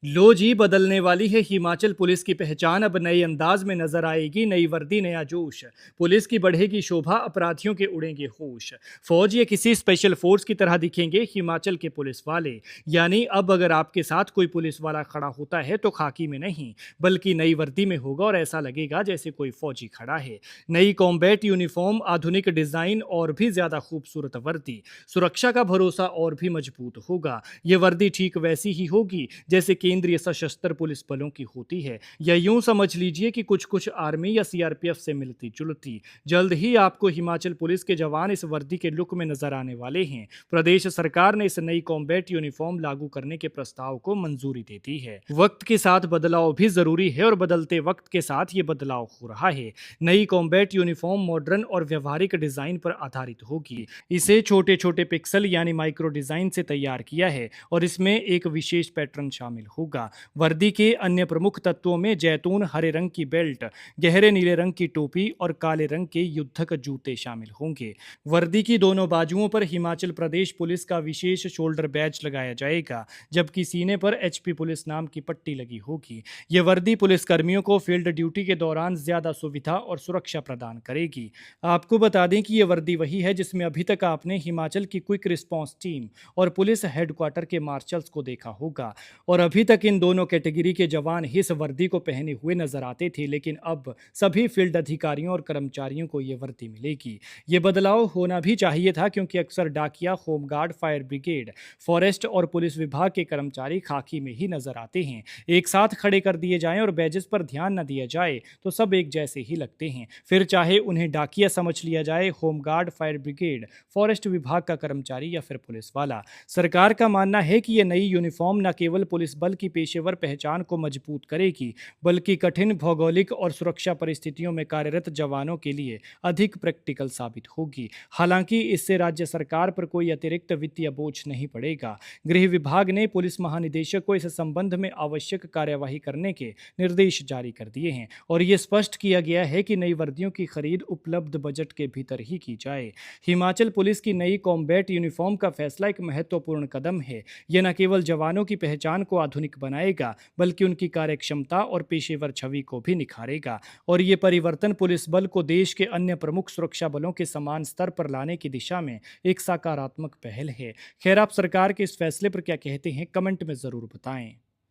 लो जी, बदलने वाली है हिमाचल पुलिस की पहचान। अब नए अंदाज में नजर आएगी नई वर्दी, नया जोश। पुलिस की बढ़ेगी शोभा, अपराधियों के उड़ेंगे होश। फौज या किसी स्पेशल फोर्स की तरह दिखेंगे हिमाचल के पुलिस वाले। यानी अब अगर आपके साथ कोई पुलिस वाला खड़ा होता है तो खाकी में नहीं, बल्कि नई वर्दी में होगा और ऐसा लगेगा जैसे कोई फौजी खड़ा है। नई कॉम्बैट यूनिफॉर्म, आधुनिक डिजाइन और भी ज्यादा खूबसूरत वर्दी। सुरक्षा का भरोसा और भी मजबूत होगा। ये वर्दी ठीक वैसी ही होगी जैसे केंद्रीय सशस्त्र पुलिस बलों की होती है, या यूं समझ लीजिए कि कुछ कुछ आर्मी या सीआरपीएफ से मिलती जुलती। जल्द ही आपको हिमाचल पुलिस के जवान इस वर्दी के लुक में नजर आने वाले हैं। प्रदेश सरकार ने इस नई कॉम्बैट यूनिफॉर्म लागू करने के प्रस्ताव को मंजूरी दे दी है। वक्त के साथ बदलाव भी जरूरी है और बदलते वक्त के साथ ये बदलाव हो रहा है। नई कॉम्बैट यूनिफॉर्म मॉडर्न और व्यवहारिक डिजाइन पर आधारित होगी। इसे छोटे छोटे पिक्सल यानी माइक्रो डिजाइन से तैयार किया है और इसमें एक विशेष पैटर्न शामिल होगा। वर्दी के अन्य प्रमुख तत्वों में जैतून हरे रंग की बेल्ट, गहरे नीले रंग की टोपी और काले रंग के युद्धक जूते शामिल होंगे। वर्दी की दोनों बाजुओं पर हिमाचल प्रदेश पुलिस का विशेष शोल्डर बैज लगाया जाएगा, जबकि सीने पर एचपी पुलिस नाम की पट्टी लगी होगी। ये वर्दी पुलिस कर्मियों को फील्ड ड्यूटी के दौरान ज्यादा सुविधा और सुरक्षा प्रदान करेगी। आपको बता दें कि यह वर्दी वही है जिसमें अभी तक आपने हिमाचल की क्विक रिस्पांस टीम और पुलिस हेडक्वार्टर के मार्शल्स को देखा होगा। और अभी तक इन दोनों कैटेगरी के जवान ही इस वर्दी को पहने हुए नजर आते थे, लेकिन अब सभी फील्ड अधिकारियों और कर्मचारियों को ये वर्दी मिलेगी। ये बदलाव होना भी चाहिए था, क्योंकि अक्सर डाकिया, होमगार्ड, फायर ब्रिगेड, फॉरेस्ट और पुलिस विभाग के कर्मचारी खाकी में ही नजर आते हैं। एक साथ खड़े कर दिए जाएं और बैजेस पर ध्यान न दिया जाए तो सब एक जैसे ही लगते हैं। फिर चाहे उन्हें डाकिया समझ लिया जाए, होमगार्ड, फायर ब्रिगेड, फॉरेस्ट विभाग का कर्मचारी या फिर पुलिस वाला। सरकार का मानना है कि यह नई यूनिफॉर्म न केवल पुलिस बल की पेशेवर पहचान को मजबूत करेगी, बल्कि कठिन भौगोलिक और सुरक्षा परिस्थितियों में कार्यरत जवानों के लिए अधिक प्रैक्टिकल साबित होगी। हालांकि इससे राज्य सरकार पर कोई अतिरिक्त वित्तीय बोझ नहीं पड़ेगा। गृह विभाग ने पुलिस महानिदेशक को इस संबंध में आवश्यक कार्यवाही करने के निर्देश जारी कर दिए हैं और ये स्पष्ट किया गया है कि नई वर्दियों की खरीद उपलब्ध बजट के भीतर ही की जाए। हिमाचल पुलिस की नई कॉम्बैट यूनिफॉर्म का फैसला एक महत्वपूर्ण कदम है। यह न केवल जवानों की पहचान को आधुनिक बनाएगा, बल्कि उनकी कार्यक्षमता और पेशेवर छवि को भी निखारेगा। और ये परिवर्तन पुलिस बल को देश के अन्य प्रमुख सुरक्षा बलों के समान स्तर पर लाने की दिशा में एक सकारात्मक पहल है। खैर, आप सरकार के इस फैसले पर क्या कहते हैं, कमेंट में ज़रूर बताएं।